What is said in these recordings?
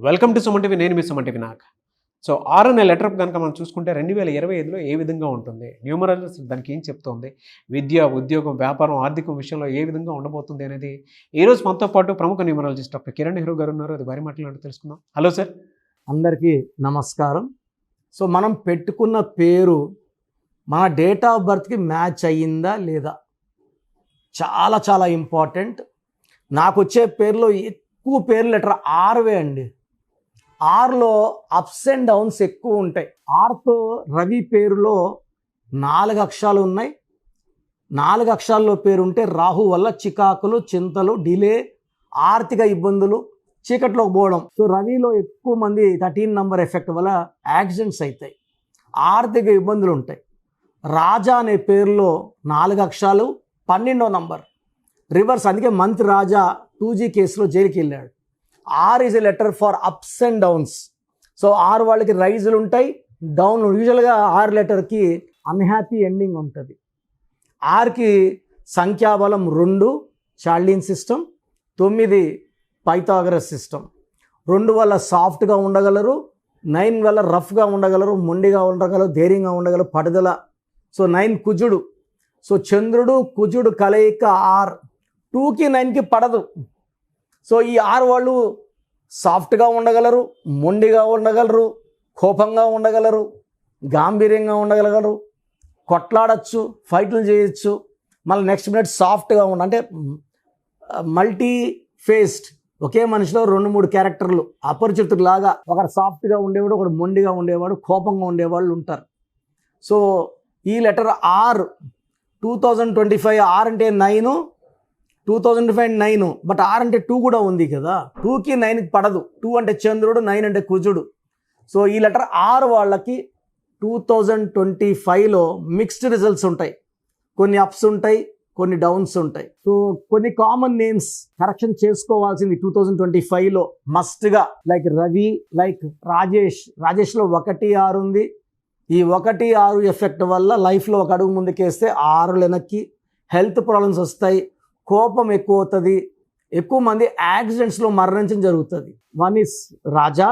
Welcome to Suman TV. నేను మీ Suman TV Nag. So 6 అనే letter కనుక మనం చూసుకుంటే 2025లో ఏ విధంగా ఉంటుంది, న్యూమరాలజీ దానికి ఏం చెప్తోంది, విద్య, ఉద్యోగం, వ్యాపారం, ఆర్థికం విషయంలో ఏ విధంగా ఉండబోతుంది అనేది ఈరోజు మనతో పాటు ప్రముఖ న్యూమరాలజిస్ట్ డాక్టర్ కిరణ్ నెహ్రూ గారు ఉన్నారు. అది వారి మాటలు తెలుసుకుందాం. Hello sir. అందరికీ నమస్కారం. సో మనం పెట్టుకున్న పేరు మన డేట్ ఆఫ్ బర్త్కి మ్యాచ్ అయ్యిందా లేదా చాలా చాలా ఇంపార్టెంట్. నాకు వచ్చే పేర్లో ఎక్కువ పేర్లు లెటర్ ఆర్వే అండి. ఆర్లో అప్స్ అండ్ డౌన్స్ ఎక్కువ ఉంటాయి. ఆర్తో రవి పేరులో 4 అక్షరాలు ఉన్నాయి. 4 అక్షరాల్లో పేరు ఉంటే రాహు వల్ల చికాకులు, చింతలు, డిలే, ఆర్థిక ఇబ్బందులు, చీకట్లోకి పోవడం. సో రవిలో ఎక్కువ మంది 13 నంబర్ ఎఫెక్ట్ వల్ల యాక్సిడెంట్స్ అవుతాయి, ఆర్థిక ఇబ్బందులు ఉంటాయి. రాజా అనే పేరులో 4 అక్షరాలు, 12వ నంబర్ రివర్స్. అందుకే మంత్ రాజా 2G కేసులో జైలుకి వెళ్ళాడు. R is a letter for ups and downs. So R వాళ్ళకి రైజులు ఉంటాయి, డౌన్. యూజువల్గా ఆర్ లెటర్కి అన్హ్యాపీ ఎండింగ్ ఉంటుంది. ఆర్కి సంఖ్యాబలం 2 చార్లిన్ సిస్టమ్, 9 పైథాగరస్ సిస్టమ్. 2 వల్ల సాఫ్ట్గా ఉండగలరు, 9 వల్ల రఫ్గా ఉండగలరు, మొండిగా ఉండగలరు, ధైర్యంగా ఉండగలరు, పట్టుదల. సో 9 కుజుడు. సో చంద్రుడు కుజుడు కలయిక ఆర్. 2కి 9కి పడదు. సో ఈ ఆర్ వాళ్ళు సాఫ్ట్గా ఉండగలరు, మొండిగా ఉండగలరు, కోపంగా ఉండగలరు, గాంభీర్యంగా ఉండగలరు, కొట్లాడచ్చు, ఫైట్లు చేయొచ్చు. మళ్ళీ నెక్స్ట్ మినిట్ సాఫ్ట్గా అంటే మల్టీ ఫేస్డ్. ఒకే మనిషిలో 2-3 క్యారెక్టర్లు, అపరిచితులాగా. ఒకరు సాఫ్ట్గా ఉండేవాడు, ఒకడు మొండిగా ఉండేవాడు, కోపంగా ఉండేవాళ్ళు ఉంటారు. సో ఈ లెటర్ ఆర్ 2025 ఆర్ అంటే 9, 2025 9. బట్ ఆర్ అంటే 2 కూడా ఉంది కదా. 2కి 9కి పడదు. 2 అంటే చంద్రుడు, 9 అంటే కుజుడు. సో ఈ లెటర్ ఆర్ వాళ్ళకి 2025లో మిక్స్డ్ రిజల్ట్స్ ఉంటాయి. కొన్ని అప్స్ ఉంటాయి, కొన్ని డౌన్స్ ఉంటాయి. సో కొన్ని కామన్ నేమ్స్ కరెక్షన్ చేసుకోవాల్సింది 2025లో మస్ట్గా. Like Ravi, like Rajesh. రాజేష్లో 1 6 ఉంది. ఈ 1 6 ఎఫెక్ట్ వల్ల లైఫ్లో ఒక అడుగు ముందుకేస్తే 6 వెనక్కి. హెల్త్ ప్రాబ్లమ్స్ వస్తాయి, కోపం ఎక్కువ అవుతుంది, ఎక్కువ మంది యాక్సిడెంట్స్లో మరణించడం జరుగుతుంది. 1 is రాజా,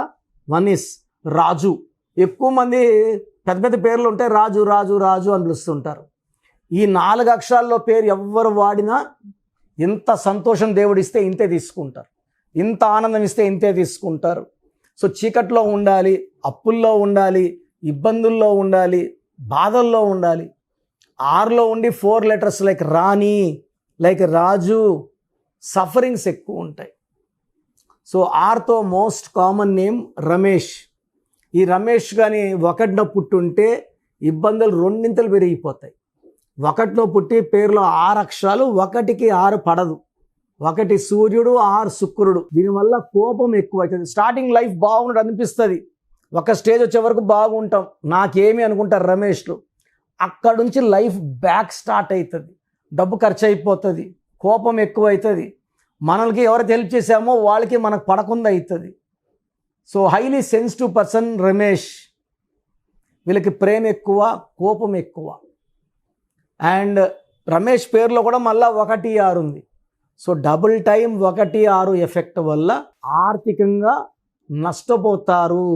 1 is రాజు. ఎక్కువ మంది పెద్ద పెద్ద పేర్లు ఉంటే రాజు రాజు రాజు అని పిలుస్తుంటారు. ఈ 4 అక్షరాల్లో పేరు ఎవ్వరు వాడినా ఇంత సంతోషం దేవుడిస్తే ఇంతే తీసుకుంటారు, ఇంత ఆనందం ఇస్తే ఇంతే తీసుకుంటారు. సో చీకట్లో ఉండాలి, అప్పుల్లో ఉండాలి, ఇబ్బందుల్లో ఉండాలి, బాధల్లో ఉండాలి. ఆర్లో ఉండి 4 letters like Rani, like Raju, sufferings ఎక్కువ ఉంటాయి. సో ఆర్తో మోస్ట్ కామన్ నేమ్ రమేష్. ఈ రమేష్ కానీ 1న పుట్టుంటే ఇబ్బందులు 2 పెరిగిపోతాయి. 1లో పుట్టి పేరులో 6 అక్షరాలు, 1కి 6 పడదు. 1 సూర్యుడు, 6 శుక్రుడు. దీనివల్ల కోపం ఎక్కువ అవుతుంది. స్టార్టింగ్ లైఫ్ బాగున్నట్టు అనిపిస్తుంది, ఒక స్టేజ్ వచ్చే వరకు బాగుంటాం, నాకేమి అనుకుంటారు రమేష్లు. అక్కడ నుంచి లైఫ్ బ్యాక్ స్టార్ట్ అవుతుంది, డబ్బు ఖర్చు అయిపోతుంది, కోపం ఎక్కువ అవుతుంది, మనకి ఎవరైతే హెల్ప్ చేసామో వాళ్ళకి మనకు పడకుండా అవుతుంది. So highly sensitive person Ramesh. వీళ్ళకి ప్రేమ ఎక్కువ, కోపం ఎక్కువ. అండ్ రమేష్ పేరులో కూడా మళ్ళీ 1 6 ఉంది. సో డబుల్ టైం 1 6 ఎఫెక్ట్ వల్ల ఆర్థికంగా నష్టపోతారు.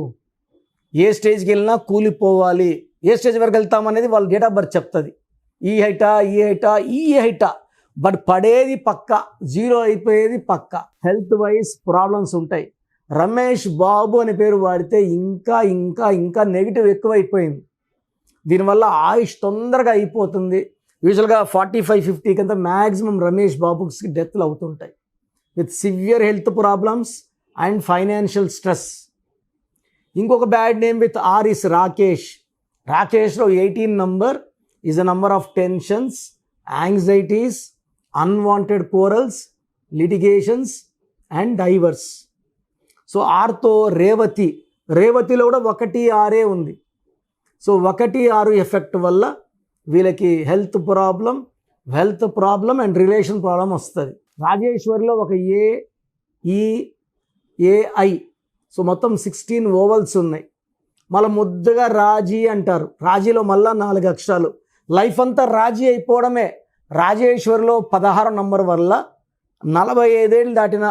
ఏ స్టేజ్కి వెళ్ళినా కూలిపోవాలి. ఏ స్టేజ్ వరకు వెళ్తామనేది వాళ్ళ డేట్ ఆఫ్ బర్త్ చెప్తుంది. ఈ హైటా బట్ పడేది పక్క, 0 అయిపోయేది పక్క. హెల్త్ వైజ్ ప్రాబ్లమ్స్ ఉంటాయి. రమేష్ బాబు అనే పేరు వాడితే ఇంకా ఇంకా ఇంకా నెగిటివ్ ఎక్కువైపోయింది. దీనివల్ల ఆయుష్ తొందరగా అయిపోతుంది. యూజువల్గా 45-50 కింద మ్యాక్సిమం రమేష్ బాబుకి డెత్లు అవుతుంటాయి with severe health problems and financial stress. ఇంకొక bad name with R is Rakesh. రాకేష్లో 18 number is a number of tensions, anxieties, unwanted quarrels, litigations and divorce. So ఆర్తో రేవతి. రేవతిలో కూడా 1 6 ఉంది. సో 1 6 ఎఫెక్ట్ వల్ల వీళ్ళకి health problem and relation problem వస్తుంది. రాజేశ్వరిలో ఒక ఏఐ. సో మొత్తం 16 ఓవల్స్ ఉన్నాయి. మళ్ళీ ముద్దుగా రాజీ అంటారు. రాజీలో మళ్ళా 4 అక్షరాలు. లైఫ్ అంతా రాజీ అయిపోవడమే. రాజేశ్వరిలో 16 నంబర్ వల్ల 45 ఏళ్ళు దాటిన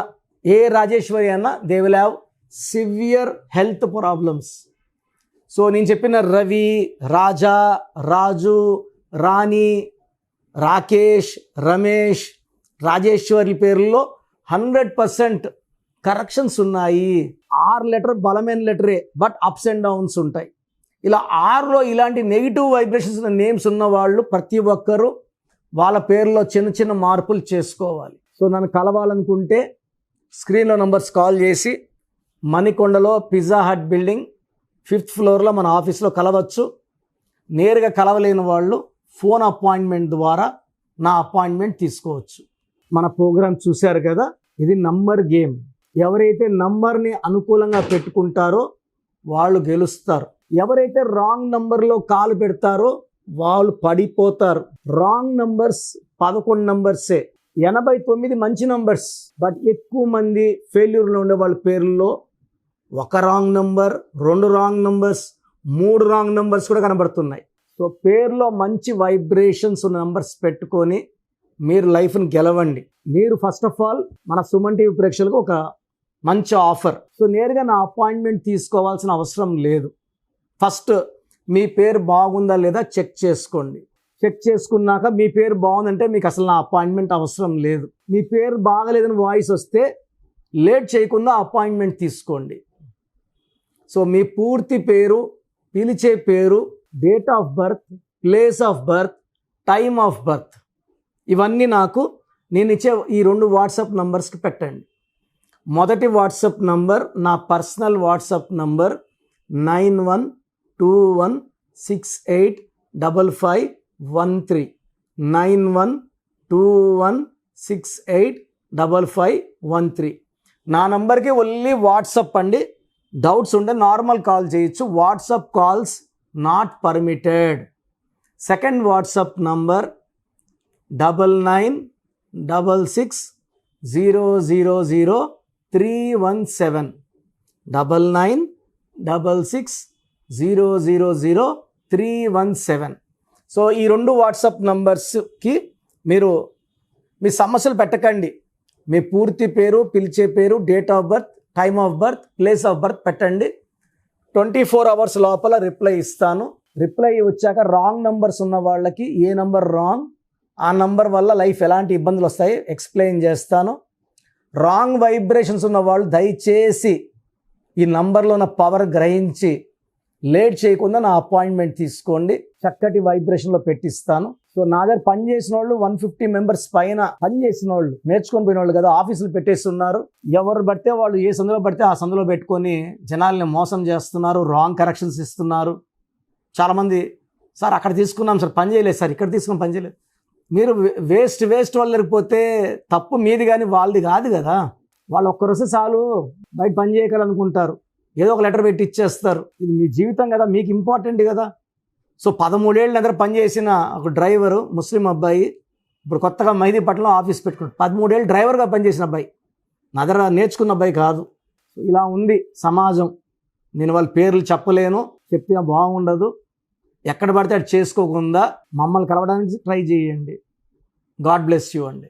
ఏ రాజేశ్వరి అన్నా they will have severe health problems. So నేను చెప్పిన రవి, రాజా, రాజు, రాణి, రాకేష్, రమేష్, రాజేశ్వరి పేర్లలో 100% కరెక్షన్స్ ఉన్నాయి. 6 లెటర్ బలమైన లెటరే, బట్ అప్స్ అండ్ డౌన్స్ ఉంటాయి. ఇలా 6లో ఇలాంటి నెగిటివ్ వైబ్రేషన్స్ నేమ్స్ ఉన్న వాళ్ళు ప్రతి ఒక్కరూ వాళ్ళ పేర్లో చిన్న చిన్న మార్పులు చేసుకోవాలి. సో నన్ను కలవాలనుకుంటే స్క్రీన్లో నంబర్స్ కాల్ చేసి మణికొండలో పిజ్జా హట్ బిల్డింగ్ 5th ఫ్లోర్లో మన ఆఫీస్లో కలవచ్చు. నేరుగా కలవలేని వాళ్ళు ఫోన్ అపాయింట్మెంట్ ద్వారా నా అపాయింట్మెంట్ తీసుకోవచ్చు. మన ప్రోగ్రామ్ చూశారు కదా, ఇది నంబర్ గేమ్. ఎవరైతే నంబర్ని అనుకూలంగా పెట్టుకుంటారో వాళ్ళు గెలుస్తారు. ఎవరైతే రాంగ్ నంబర్లో కాలు పెడతారో వాళ్ళు పడిపోతారు. రాంగ్ నంబర్స్ 11 నంబర్సే, 89 మంచి నంబర్స్. బట్ ఎక్కువ మంది ఫెయిల్యూర్లో ఉండే వాళ్ళ పేర్లలో 1 wrong number, 2 wrong numbers, 3 wrong numbers కూడా కనబడుతున్నాయి. సో పేర్లో మంచి వైబ్రేషన్స్ ఉన్న నంబర్స్ పెట్టుకొని మీరు లైఫ్ని గెలవండి. మీరు ఫస్ట్ ఆఫ్ ఆల్ మన సుమన్ టీవీ ప్రేక్షకులకు ఒక మంచి ఆఫర్. సో నేరుగా నా అపాయింట్మెంట్ తీసుకోవాల్సిన అవసరం లేదు. ఫస్ట్ మీ పేరు బాగుందా లేదా చెక్ చేసుకోండి. చెక్ చేసుకున్నాక మీ పేరు బాగుందంటే మీకు అసలు నా అపాయింట్మెంట్ అవసరం లేదు. మీ పేరు బాగలేదని వాయిస్ వస్తే లేట్ చేయకుండా అపాయింట్మెంట్ తీసుకోండి. సో మీ పూర్తి పేరు, పిలిచే పేరు, date of birth, place of birth, time of birth, ఇవన్నీ నాకు నేను ఇచ్చే ఈ 2 వాట్సాప్ నంబర్స్కి పెట్టండి. మొదటి వాట్సాప్ నంబర్ నా పర్సనల్ వాట్సాప్ నంబర్ 9121685513, 9121685513. నా నంబర్కి ఓన్లీ వాట్సాప్ అండి. డౌట్స్ ఉంటే నార్మల్ కాల్ చేయొచ్చు. WhatsApp calls not permitted. Second WhatsApp number 9966000317, 9966000317. So ఈ 2 వాట్సాప్ నంబర్స్కి మీరు మీ సమస్యలు పెట్టకండి. మీ పూర్తి పేరు, పిలిచే పేరు, date of birth, time of birth, place of birth పెట్టండి. 24 అవర్స్ లోపల రిప్లై ఇస్తాను. రిప్లై వచ్చాక రాంగ్ నంబర్స్ ఉన్న వాళ్ళకి ఏ నంబర్ రాంగ్, ఆ నంబర్ వల్ల లైఫ్ ఎలాంటి ఇబ్బందులు వస్తాయి ఎక్స్ప్లెయిన్ చేస్తాను. రాంగ్ వైబ్రేషన్స్ ఉన్న వాళ్ళు దయచేసి ఈ నంబర్లో ఉన్న పవర్ గ్రహించి లేట్ చేయకుండా నా అపాయింట్మెంట్ తీసుకోండి. చక్కటి వైబ్రేషన్లో పెట్టిస్తాను. సో నా దగ్గర పనిచేసిన వాళ్ళు 150 మెంబర్స్ పైన పనిచేసిన వాళ్ళు, నేర్చుకొని పోయిన వాళ్ళు కదా, ఆఫీసులు పెట్టేస్తున్నారు. ఎవరు పడితే వాళ్ళు ఏ సందులో పడితే ఆ సందులో పెట్టుకొని జనాల్ని మోసం చేస్తున్నారు, రాంగ్ కరెక్షన్స్ ఇస్తున్నారు. చాలామంది సార్ అక్కడ తీసుకున్నాం సార్ పని చేయలేదు, సార్ ఇక్కడ తీసుకున్నాం పని చేయలేదు. మీరు వేస్ట్ వాళ్ళు లేకపోతే తప్పు మీది కానీ వాళ్ళది కాదు కదా. వాళ్ళు ఒక్కరోజు చాలు బయట పని చేయగలనుకుంటారు, ఏదో ఒక లెటర్ పెట్టి ఇచ్చేస్తారు. ఇది మీ జీవితం కదా, మీకు ఇంపార్టెంట్ కదా. సో 13 ఏళ్ళ దగ్గర పనిచేసిన ఒక డ్రైవరు, ముస్లిం అబ్బాయి, ఇప్పుడు కొత్తగా మైదీపట్నంలో ఆఫీస్ పెట్టుకున్నాడు. 13 ఏళ్ళు డ్రైవర్గా పనిచేసిన అబ్బాయి, నా దగ్గర నేర్చుకున్న అబ్బాయి కాదు. ఇలా ఉంది సమాజం. నేను వాళ్ళ పేర్లు చెప్పలేను, చెప్తే బాగుండదు. ఎక్కడ పడితే అది చేసుకోకుండా మమ్మల్ని కలవడానికి ట్రై చేయండి. గాడ్ బ్లెస్ యూ అండి.